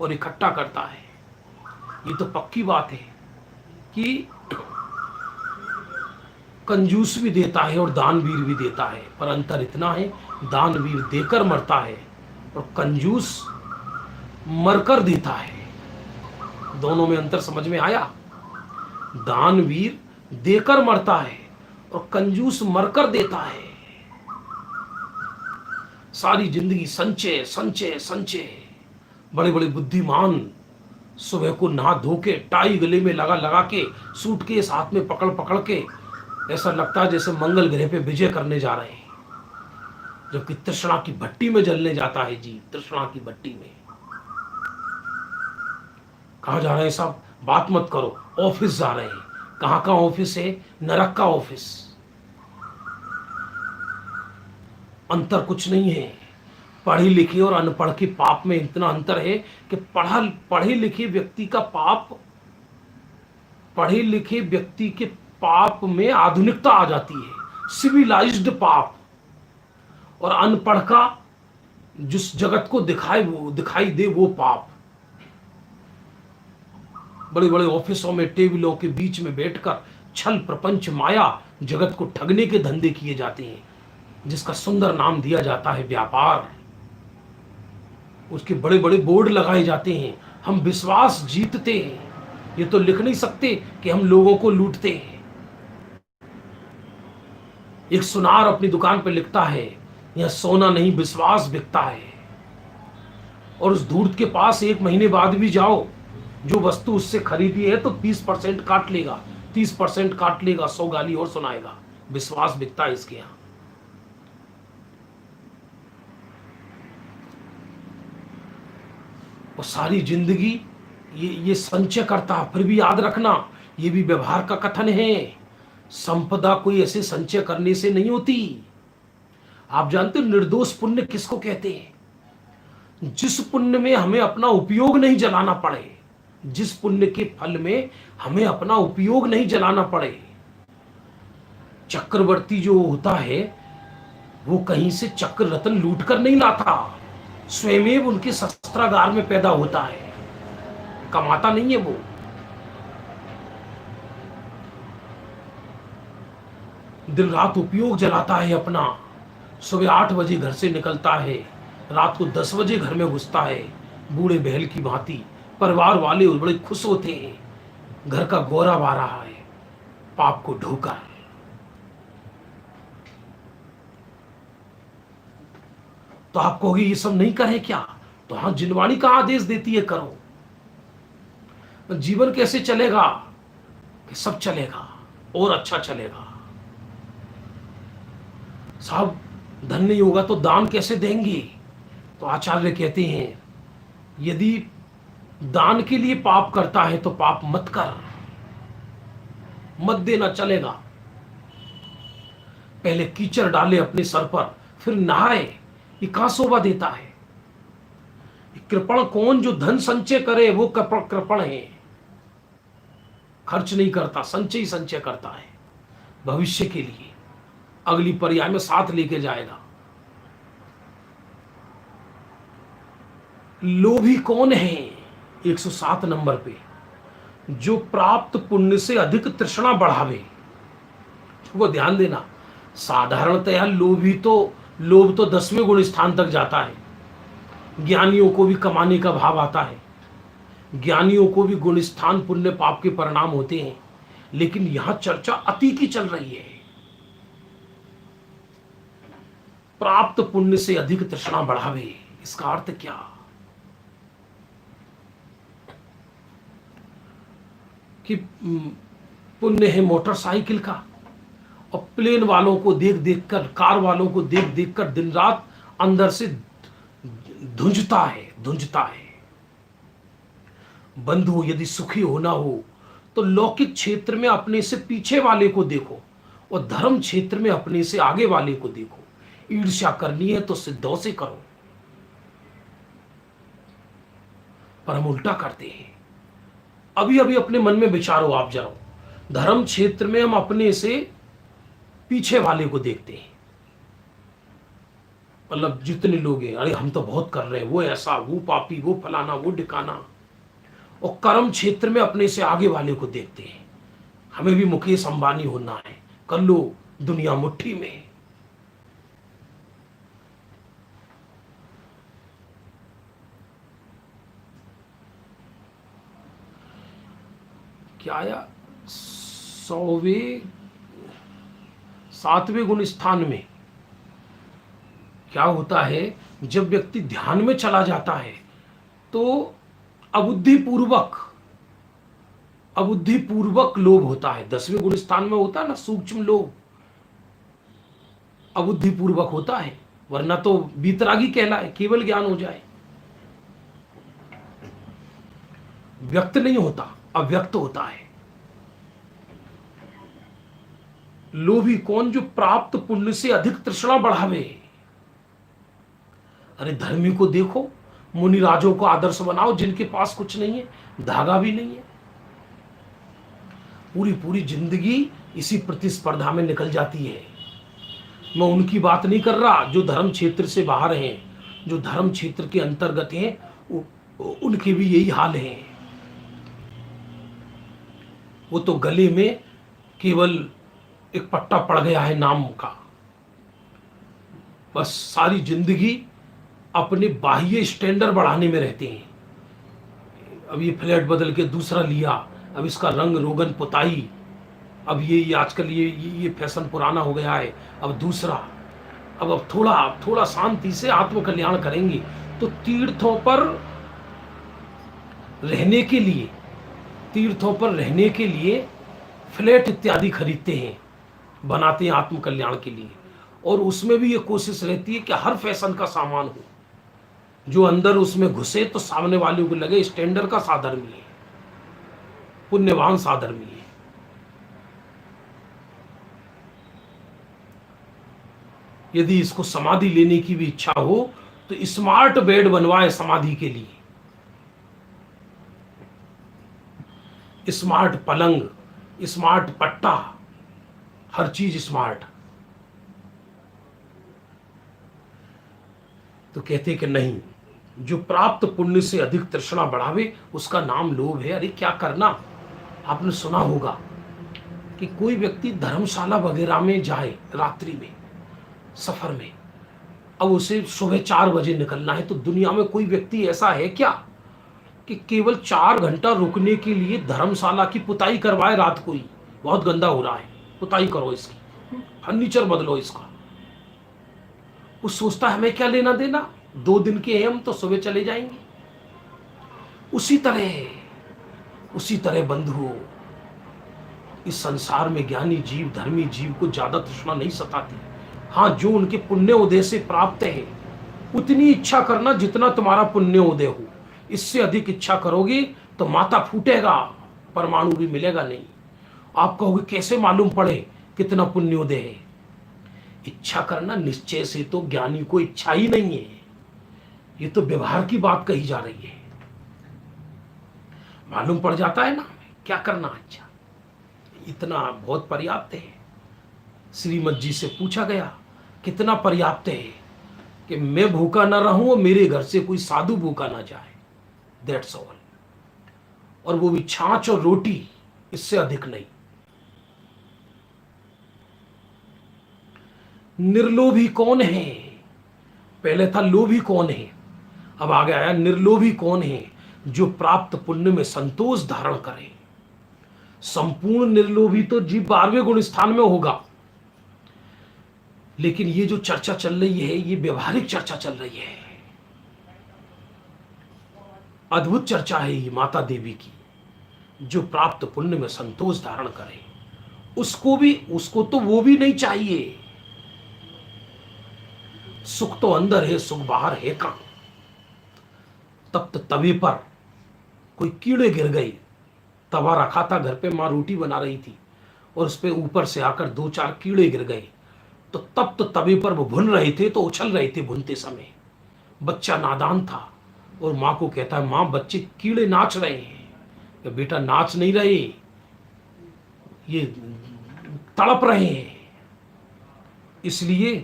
और इकट्ठा करता है। ये तो पक्की बात है कि कंजूस भी देता है और दानवीर भी देता है, पर अंतर इतना है, दानवीर देकर मरता है और कंजूस मरकर देता है। दोनों में अंतर समझ में आया? दानवीर देकर मरता है और कंजूस मरकर देता है। सारी जिंदगी संचय संचय संचय। बड़े बड़े बुद्धिमान सुबह को नहा धो के, टाई गले में लगा लगा के, सूटकेस हाथ में पकड़ पकड़ के, ऐसा लगता है जैसे मंगल ग्रह पे विजय करने जा रहे हैं, जबकि तृष्णा की भट्टी में जलने जाता है जी, तृष्णा की भट्टी में। कहाँ जा रहे हैं साहब? बात मत करो, ऑफिस जा रहे हैं। कहाँ का ऑफिस है? नरक का ऑफिस। अंतर कुछ नहीं है। पढ़े लिखे और अनपढ़ के पाप में इतना अंतर है कि पढ़े लिखे व्यक्ति का पाप, पढ़े लिखे व्यक्ति के पाप में आधुनिकता आ जाती है, सिविलाइज्ड पाप, और अनपढ़ का जिस जगत को दिखाई दे वो पाप। बड़े बड़े ऑफिसों में टेबलों के बीच में बैठकर छल प्रपंच माया जगत को ठगने के धंधे किए जाते हैं, जिसका सुंदर नाम दिया जाता है व्यापार। उसके बड़े बड़े बोर्ड लगाए जाते हैं, हम विश्वास जीतते हैं। ये तो लिख नहीं सकते कि हम लोगों को लूटते हैं। एक सुनार अपनी दुकान पर लिखता है, यह सोना नहीं विश्वास बिकता है। और उस धूर्त के पास 1 महीने बाद भी जाओ, जो वस्तु उससे खरीदी है तो 20% काट लेगा, 30% काट लेगा, 100 गाली और सुनाएगा। विश्वास बिकता है इसके यहां। और सारी जिंदगी ये संचय करता। फिर भी याद रखना, ये भी व्यवहार का कथन है, संपदा कोई ऐसे संचय करने से नहीं होती। आप जानते हो निर्दोष पुण्य किसको कहते हैं? जिस पुण्य में हमें अपना उपयोग नहीं जलाना पड़े, जिस पुण्य के फल में हमें अपना उपयोग नहीं जलाना पड़े। चक्रवर्ती जो होता है वो कहीं से चक्र रत्न लूट कर नहीं लाता, स्वयं उनके शस्त्रागार में पैदा होता है, कमाता नहीं है वो। दिन रात उपयोग जलाता है अपना। सुबह 8 बजे घर से निकलता है, रात को 10 बजे घर में घुसता है, बूढ़े बहल की भांति। परिवार वाले बड़े खुश होते हैं, घर का गौरव आ रहा है, पाप को ढोकर। तो आप कहोगे ये सब नहीं करें क्या? तो हाँ, जिनवाणी का आदेश देती है करो। जीवन कैसे चलेगा? कि सब चलेगा और अच्छा चलेगा। साहब धन नहीं होगा तो दान कैसे देंगे? तो आचार्य कहते हैं यदि दान के लिए पाप करता है तो पाप मत कर, मत देना, चलेगा। पहले कीचड़ डाले अपने सर पर फिर नहाए, ये कहां शोभा देता है। कृपण कौन जो धन संचय करे वो कृपण है। खर्च नहीं करता, संचय ही संचय करता है भविष्य के लिए, अगली पर्याय में साथ लेके जाएगा। लोभी कौन है 107 नंबर पे, जो प्राप्त पुण्य से अधिक तृष्णा बढ़ावे। वो ध्यान देना, साधारणतया लोभ तो 10वें गुण स्थान तक जाता है। ज्ञानियों को भी कमाने का भाव आता है, ज्ञानियों को भी गुण स्थान पुण्य पाप के परिणाम होते हैं, लेकिन यहां चर्चा अति की चल रही है। प्राप्त पुण्य से अधिक तृष्णा बढ़ावे, इसका अर्थ क्या। कि पुण्य है मोटरसाइकिल का, और प्लेन वालों को देख देख कर, कार वालों को देख देख कर दिन रात अंदर से धुंझता है। बंधु, यदि सुखी होना हो तो लौकिक क्षेत्र में अपने से पीछे वाले को देखो और धर्म क्षेत्र में अपने से आगे वाले को देखो। ईर्ष्या करनी है तो सिद्धों से करो, पर हम उल्टा करते हैं। अभी अभी अपने मन में विचारो आप जरा, धर्म क्षेत्र में हम अपने से पीछे वाले को देखते हैं। मतलब जितने लोग हैं, अरे हम तो बहुत कर रहे हैं, वो ऐसा, वो पापी, वो फलाना, वो डिकाना। और कर्म क्षेत्र में अपने से आगे वाले को देखते हैं, हमें भी मुकेश अंबानी होना है, कर लो, दुनिया मुट्ठी में। क्या आया 7वें गुण स्थान में क्या होता है, जब व्यक्ति ध्यान में चला जाता है तो अबुद्धिपूर्वक लोभ होता है। 10वें गुण स्थान में होता है ना सूक्ष्म लोभ, अबुद्धिपूर्वक होता है, वरना तो बीतरागी कहलाए, केवल ज्ञान हो जाए। व्यक्त नहीं होता, अव्यक्त होता है। लोभी कौन, जो प्राप्त पुण्य से अधिक तृष्णा बढ़ावे। अरे धर्मी को देखो, मुनिराजों को आदर्श बनाओ, जिनके पास कुछ नहीं है, धागा भी नहीं है, पूरी पूरी जिंदगी इसी प्रतिस्पर्धा में निकल जाती है। मैं उनकी बात नहीं कर रहा जो धर्म क्षेत्र से बाहर हैं, जो धर्म क्षेत्र के अंतर्गत हैं, उनके भी यही हाल है। वो तो गले में केवल एक पट्टा पड़ गया है नाम का, बस सारी जिंदगी अपने बाह्य स्टैंडर्ड बढ़ाने में रहते हैं। अब ये फ्लैट बदल के दूसरा लिया, अब इसका रंग रोगन पुताई, अब ये आजकल ये फैशन पुराना हो गया है, अब दूसरा, अब थोड़ा शांति से आत्मकल्याण करेंगे तो तीर्थों पर रहने के लिए फ्लैट इत्यादि खरीदते हैं, बनाते हैं आत्मकल्याण के लिए। और उसमें भी ये कोशिश रहती है कि हर फैशन का सामान हो, जो अंदर उसमें घुसे तो सामने वाले को लगे स्टैंडर्ड का साधर्मी है, पुण्यवान साधर्मी है। यदि इसको समाधि लेने की भी इच्छा हो तो स्मार्ट बेड बनवाए समाधि के लिए, स्मार्ट पलंग, स्मार्ट पट्टा, हर चीज स्मार्ट। तो कहते कि नहीं, जो प्राप्त पुण्य से अधिक तृष्णा बढ़ावे उसका नाम लोभ है। अरे क्या करना, आपने सुना होगा कि कोई व्यक्ति धर्मशाला वगैरह में जाए रात्रि में, सफर में, अब उसे सुबह 4 बजे निकलना है, तो दुनिया में कोई व्यक्ति ऐसा है क्या कि केवल 4 घंटा रुकने के लिए धर्मशाला की पुताई करवाए रात को ही, बहुत गंदा हो रहा है, पुताई करो इसकी, फर्नीचर बदलो इसका। वो सोचता है हमें क्या लेना देना, 2 दिन के हैं हम तो सुबह चले जाएंगे। उसी तरह बंधुओं, इस संसार में ज्ञानी जीव, धर्मी जीव को ज्यादा तृष्णा नहीं सताती। हाँ, जो उनके पुण्य उदय से प्राप्त है उतनी इच्छा करना जितना तुम्हारा पुण्य उदय हो। इससे अधिक इच्छा करोगे तो माथा फूटेगा, परमाणु भी मिलेगा नहीं। आप कहोगे कैसे मालूम पड़े कितना पुण्योदय है? इच्छा करना निश्चय से तो ज्ञानी को इच्छा ही नहीं है, ये तो व्यवहार की बात कही जा रही है। मालूम पड़ जाता है ना क्या करना। अच्छा, इतना बहुत पर्याप्त है। श्रीमद जी से पूछा गया कितना पर्याप्त है कि मैं भूखा ना रहूं और मेरे घर से कोई साधु भूखा ना जाए, दैट्स ऑल। और वो भी छाछ और रोटी, इससे अधिक नहीं। निर्लोभी कौन है? पहले था लोभी कौन है, अब आगे आया निर्लोभी कौन है? जो प्राप्त पुण्य में संतोष धारण करे। संपूर्ण निर्लोभी तो जीव 12वें गुण स्थान में होगा, लेकिन ये जो चर्चा चल रही है ये व्यवहारिक चर्चा चल रही है। अद्भुत चर्चा है ये माता देवी की। जो प्राप्त पुण्य में संतोष धारण करे, उसको तो वो भी नहीं चाहिए। सुख तो अंदर है, सुख बाहर है कहां। तप्त तवे पर कोई कीड़े गिर गए, तवा रखा था घर पे, मां रोटी बना रही थी और उस पे ऊपर से आकर 2-4 कीड़े गिर गए। तो तप्त तवे पर वो भुन रहे थे तो उछल रहे थे भुनते समय। बच्चा नादान था और मां को कहता है, मां बच्चे कीड़े नाच रहे हैं। कि बेटा नाच नहीं रहे, ये तड़प रहे हैं। इसलिए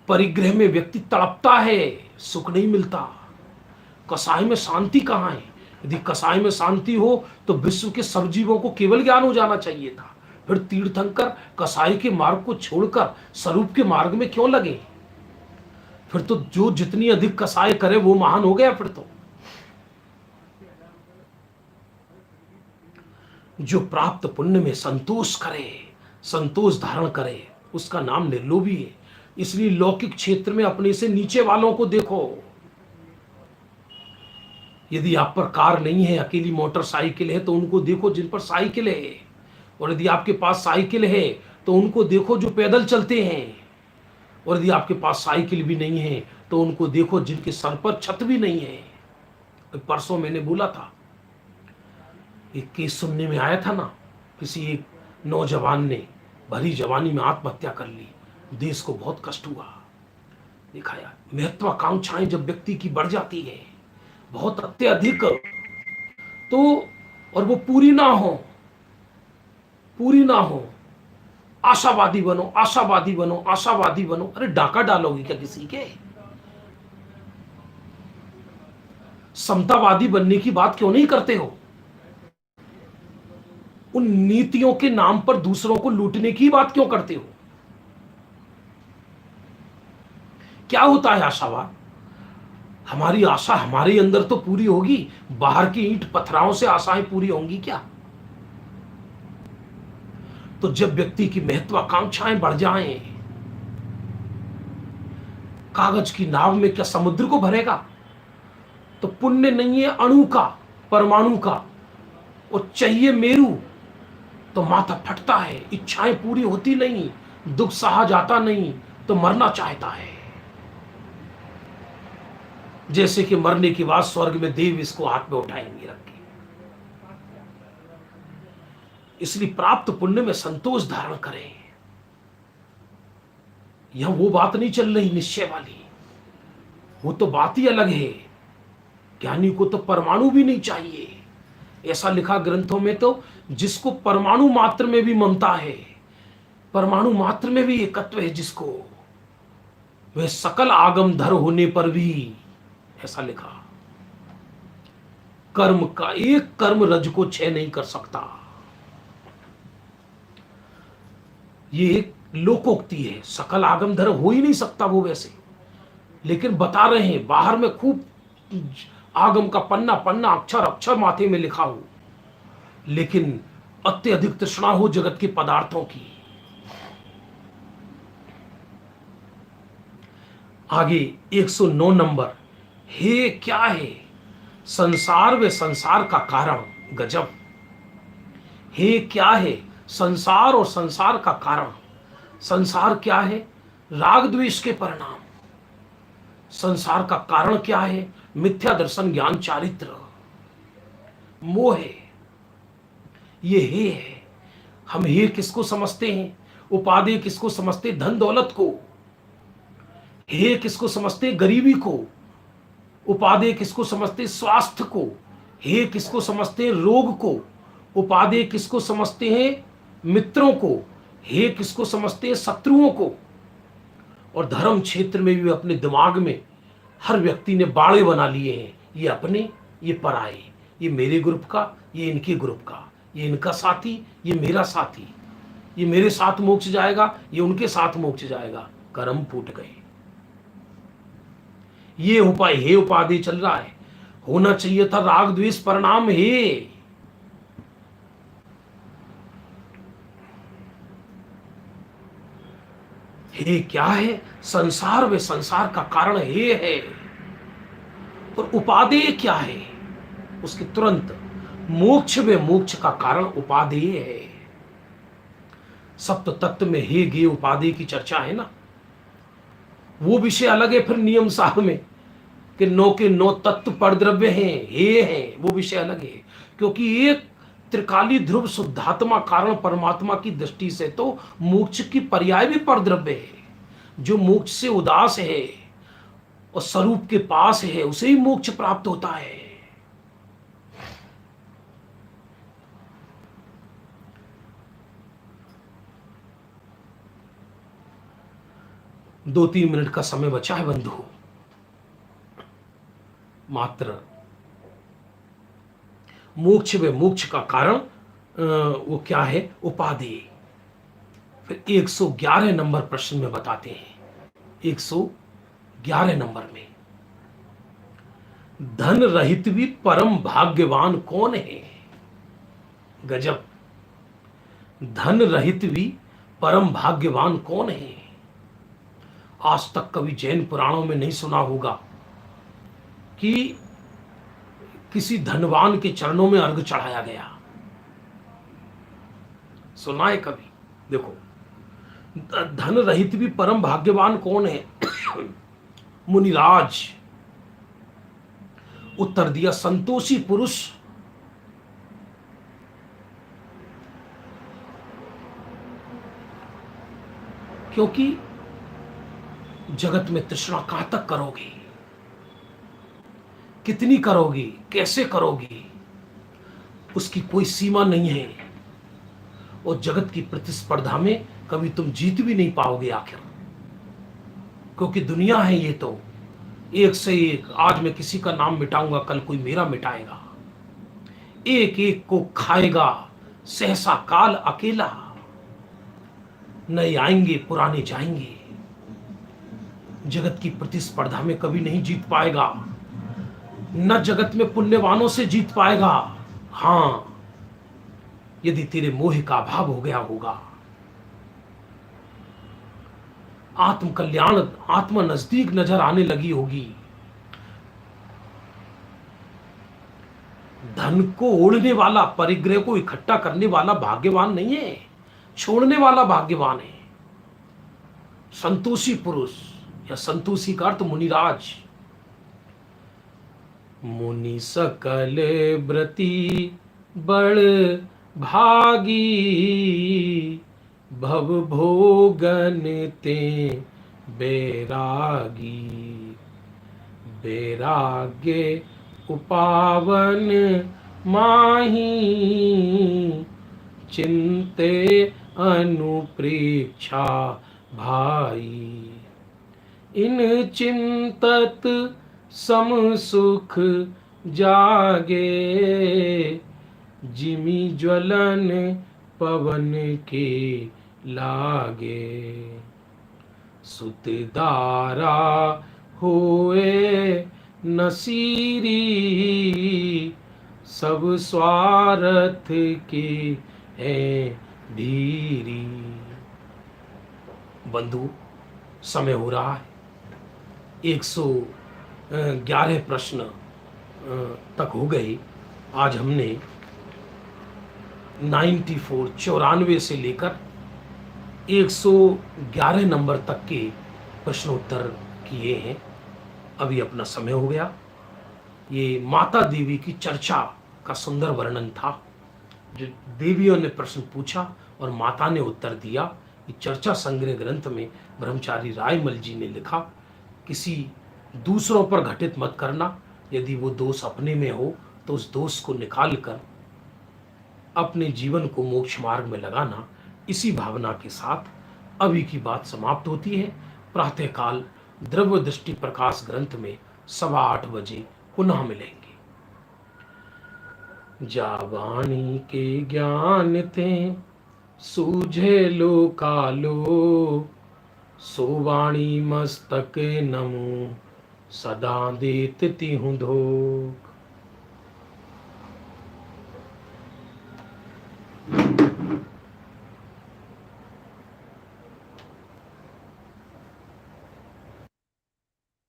परिग्रह में व्यक्ति तड़पता है, सुख नहीं मिलता। कसाई में शांति कहां है? यदि कसाई में शांति हो तो विश्व के सब जीवों को केवल ज्ञान हो जाना चाहिए था। फिर तीर्थंकर कसाई के मार्ग को छोड़कर स्वरूप के मार्ग में क्यों लगे? फिर तो जो जितनी अधिक कसाई करे वो महान हो गया। फिर तो जो प्राप्त पुण्य में संतोष करे, संतोष धारण करे, उसका नाम निर्लोभी है। इसलिए लौकिक क्षेत्र में अपने से नीचे वालों को देखो। यदि आप पर कार नहीं है, अकेली मोटरसाइकिल है, तो उनको देखो जिन पर साइकिल है। और यदि आपके पास साइकिल है तो उनको देखो जो पैदल चलते हैं। और यदि आपके पास साइकिल भी नहीं है तो उनको देखो जिनके सर पर छत भी नहीं है। परसों मैंने बोला था, एक केस सुनने में आया था ना, किसी एक नौजवान ने भरी जवानी में आत्महत्या कर ली। देश को बहुत कष्ट हुआ। दिखाया महत्वाकांक्षाएं जब व्यक्ति की बढ़ जाती है बहुत अत्यधिक, तो और वो पूरी ना हो, आशावादी बनो, आशावादी बनो, आशावादी बनो। अरे डाका डालोगी क्या किसी के? समतावादी बनने की बात क्यों नहीं करते हो? उन नीतियों के नाम पर दूसरों को लूटने की बात क्यों करते हो? क्या होता है आशावाद? हमारी आशा हमारे अंदर तो पूरी होगी, बाहर की ईंट पत्थराओं से आशाएं पूरी होंगी क्या? तो जब व्यक्ति की महत्वाकांक्षाएं बढ़ जाएं, कागज की नाव में क्या समुद्र को भरेगा? तो पुण्य नहीं है अणु का, परमाणु का, और चाहिए मेरू, तो माथा फटता है, इच्छाएं पूरी होती नहीं, दुख सहा जाता नहीं, तो मरना चाहता है। जैसे कि मरने के बाद स्वर्ग में देव इसको हाथ में उठाएंगे रख के। इसलिए प्राप्त पुण्य में संतोष धारण करें। यह वो बात नहीं चल रही निश्चय वाली, वो तो बात ही अलग है। ज्ञानी को तो परमाणु भी नहीं चाहिए। ऐसा लिखा ग्रंथों में तो, जिसको परमाणु मात्र में भी ममता है, परमाणु मात्र में भी एकत्व है जिसको, वह सकल आगम धर होने पर भी, ऐसा लिखा, कर्म का एक कर्म रज को क्षय नहीं कर सकता। ये एक लोकोक्ति है, सकल आगम धर हो ही नहीं सकता वो वैसे। लेकिन बता रहे हैं बाहर में खूब आगम का पन्ना पन्ना, अक्षर अक्षर माथे में लिखा हो, लेकिन अत्यधिक तृष्णा हो जगत के पदार्थों की। आगे 109 नंबर, हे क्या है संसार व संसार का कारण। गजब। हे क्या है संसार और संसार का कारण। संसार क्या है? राग द्वेष के परिणाम। संसार का कारण क्या है? मिथ्या दर्शन, ज्ञान, चारित्र, मोह है। ये हे है। हम हे किसको समझते हैं? उपाधि किसको समझते? धन दौलत को। हे किसको समझते? गरीबी को। उपाधि किसको समझते? स्वास्थ्य को। हे किसको समझते? रोग को। उपाधि किसको समझते हैं? मित्रों को। हे किसको समझते? शत्रुओं को। और धर्म क्षेत्र में भी अपने दिमाग में हर व्यक्ति ने बाड़े बना लिए हैं। ये अपने, ये पराये, ये मेरे ग्रुप का, ये इनके ग्रुप का, ये इनका साथी, ये मेरा साथी, ये मेरे साथ मोक्ष जाएगा, ये उनके साथ मोक्ष जाएगा। कर्म फूट गए। ये उपाय हे उपाधि चल रहा है। होना चाहिए था राग द्वेष परिणाम हे। हे क्या है? संसार व संसार का कारण हे है। और उपादेय क्या है? उसके तुरंत मोक्ष व मोक्ष का कारण उपादेय है। सप्त तत्व में हे गे उपादेय की चर्चा है ना, वो विषय अलग है। फिर नियम सार में कि नौ के नौ तत्व परद्रव्य हैं, हे हैं, वो विषय अलग है। क्योंकि एक त्रिकाली ध्रुव शुद्धात्मा कारण परमात्मा की दृष्टि से तो मोक्ष की पर्याय भी परद्रव्य है। जो मोक्ष से उदास है और स्वरूप के पास है, उसे ही मोक्ष प्राप्त होता है। दो तीन मिनट का समय बचा है बंधु। मात्र मोक्ष व मोक्ष का कारण वो क्या है? उपाधि। फिर 111 नंबर प्रश्न में बताते हैं। 111 नंबर में, धन रहित भी परम भाग्यवान कौन है? गजब। धन रहित भी परम भाग्यवान कौन है? आज तक कभी जैन पुराणों में नहीं सुना होगा कि किसी धनवान के चरणों में अर्घ चढ़ाया गया। सुना है कभी? देखो, धन रहित भी परम भाग्यवान कौन है? मुनिराज उत्तर दिया, संतोषी पुरुष। क्योंकि जगत में तृष्णा कहां तक करोगी? कितनी करोगी? कैसे करोगी? उसकी कोई सीमा नहीं है। और जगत की प्रतिस्पर्धा में कभी तुम जीत भी नहीं पाओगे आखिर। क्योंकि दुनिया है ये तो एक से एक। आज मैं किसी का नाम मिटाऊंगा, कल कोई मेरा मिटाएगा। एक एक को खाएगा सहसा काल अकेला। नए आएंगे, पुराने जाएंगे। जगत की प्रतिस्पर्धा में कभी नहीं जीत पाएगा। न जगत में पुण्यवानों से जीत पाएगा। हां, यदि तेरे मोह का अभाव हो गया होगा। आत्म कल्याण, आत्मा नजदीक नजर आने लगी होगी। धन को ओढ़ने वाला, परिग्रह को इकट्ठा करने वाला भाग्यवान नहीं है, छोड़ने वाला भाग्यवान है। संतोषी पुरुष या संतोषी का अर्थ मुनिराज। मुनि सकल व्रती बड़ भागी, भव भोगन ते बैरागी। बैराग्य उपावन माही, चिंते अनुप्रेक्षा भाई। इन चिंतत सम सुख जागे, जिमि ज्वलन पवन के लागे। सुत दारा होए नसीरी, सब स्वार्थ के है धीरी। बंधु, समय हो रहा है। 111 प्रश्न तक हो गए। आज हमने 94 से लेकर 111 नंबर तक के प्रश्नोत्तर किए हैं। अभी अपना समय हो गया। ये माता देवी की चर्चा का सुंदर वर्णन था। जो देवियों ने प्रश्न पूछा और माता ने उत्तर दिया। ये चर्चा संग्रह ग्रंथ में ब्रह्मचारी रायमल जी ने लिखा। किसी दूसरों पर घटित मत करना। यदि वो दोष अपने में हो तो उस दोष को निकाल कर अपने जीवन को मोक्ष मार्ग में लगाना। इसी भावना के साथ अभी की बात समाप्त होती है। प्रातःकाल द्रव्य दृष्टि प्रकाश ग्रंथ में 8:15 बजे पुनः मिलेंगे। जा वाणी के ज्ञान ते सूझे लो कालो, सो वाणी मस्तक नमो सदा देत तिहु धो।